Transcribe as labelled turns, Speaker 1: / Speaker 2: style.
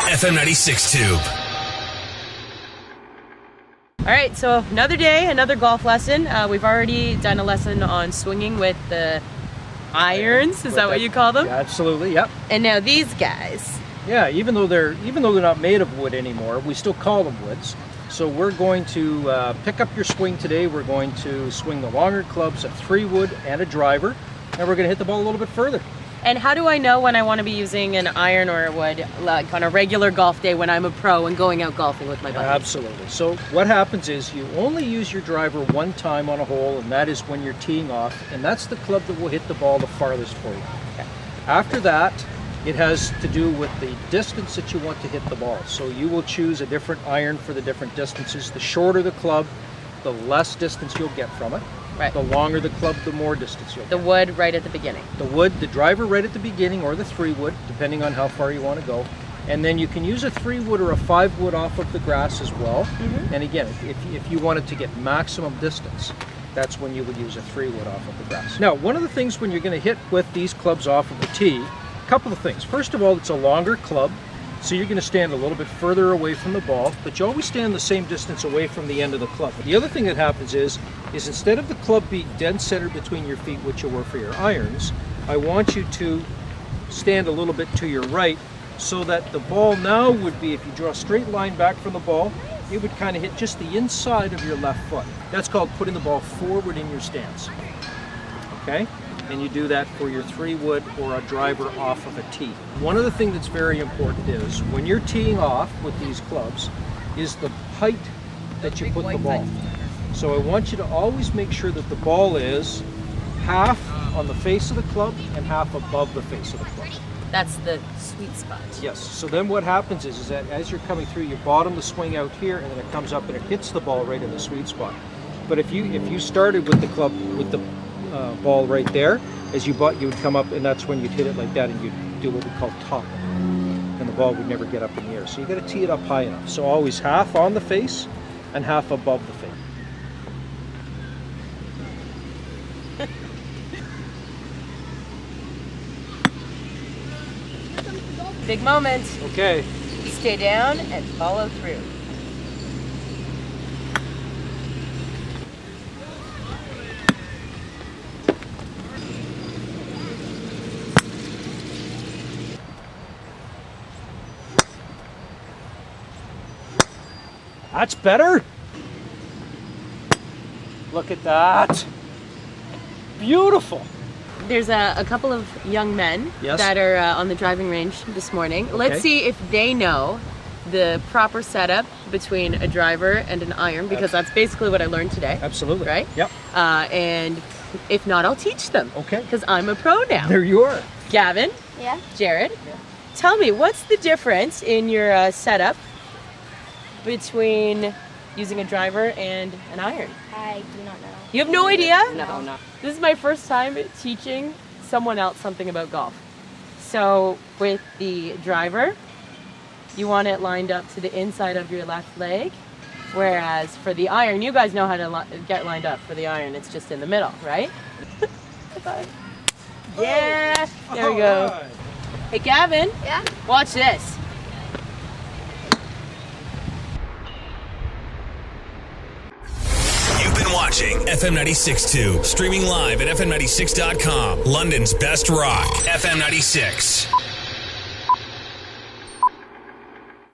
Speaker 1: FM96 Tube.
Speaker 2: All right, so another day, another golf lesson. We've already done a lesson on swinging with the irons. Is that what you call them?
Speaker 3: Yeah, absolutely, yep.
Speaker 2: And now these guys.
Speaker 3: Yeah, even though they're not made of wood anymore, we still call them woods. So we're going to pick up your swing today. We're going to swing the longer clubs, a 3-wood and a driver, and we're going to hit the ball a little bit further.
Speaker 2: And how do I know when I want to be using an iron or a wood, like on a regular golf day when I'm a pro and going out golfing with my buddies?
Speaker 3: Absolutely. So what happens is you only use your driver one time on a hole, and that is when you're teeing off, and that's the club that will hit the ball the farthest for you. Okay. After that, it has to do with the distance that you want to hit the ball. So you will choose a different iron for the different distances. The shorter the club, the less distance you'll get from it.
Speaker 2: Right.
Speaker 3: The longer the club, the more distance you'll get.
Speaker 2: The wood right at the beginning.
Speaker 3: The wood, the driver right at the beginning, or the 3-wood, depending on how far you want to go. And then you can use a 3-wood or a 5-wood off of the grass as well. Mm-hmm. And again, if you wanted to get maximum distance, that's when you would use a 3-wood off of the grass. Now, one of the things when you're going to hit with these clubs off of the tee, a couple of things. First of all, it's a longer club, so you're going to stand a little bit further away from the ball, but you always stand the same distance away from the end of the club. The other thing that happens is instead of the club being dead center between your feet, which you were for your irons, I want you to stand a little bit to your right, so that the ball now would be, if you draw a straight line back from the ball, it would kind of hit just the inside of your left foot. That's called putting the ball forward in your stance. Okay? And you do that for your 3-wood or a driver off of a tee. One of the things that's very important is when you're teeing off with these clubs is the height that you put the ball. So I want you to always make sure that the ball is half on the face of the club and half above the face of the club.
Speaker 2: That's the sweet spot.
Speaker 3: Yes, so then what happens is that as you're coming through, you bottom the swing out here, and then it comes up and it hits the ball right in the sweet spot. But if you started with the club, with the ball right there, as you would come up, and that's when you'd hit it like that, and you'd do what we call top, and the ball would never get up in the air. So you got to tee it up high enough. So always half on the face and half above the face.
Speaker 2: Big moment.
Speaker 3: Okay.
Speaker 2: Stay down and follow through.
Speaker 3: That's better. Look at that. Beautiful.
Speaker 2: There's a couple of young men that are on the driving range this morning. Okay. Let's see if they know the proper setup between a driver and an iron, because that's basically what I learned today.
Speaker 3: Absolutely.
Speaker 2: Right?
Speaker 3: Yep.
Speaker 2: And if not, I'll teach them.
Speaker 3: Okay.
Speaker 2: Because I'm a pro now.
Speaker 3: There you are.
Speaker 2: Gavin?
Speaker 4: Yeah?
Speaker 2: Jared? Yeah. Tell me, what's the difference in your setup between using a driver and an iron?
Speaker 4: I do not know.
Speaker 2: You have no idea?
Speaker 4: No.
Speaker 2: This is my first time teaching someone else something about golf. So with the driver, you want it lined up to the inside of your left leg, whereas for the iron, you guys know how to get lined up for the iron. It's just in the middle, right? Bye-bye. Yeah, there we go. Right. Hey, Gavin.
Speaker 4: Yeah?
Speaker 2: Watch this.
Speaker 1: You've been watching FM96 Tube, streaming live at FM96.com. London's best rock, FM96.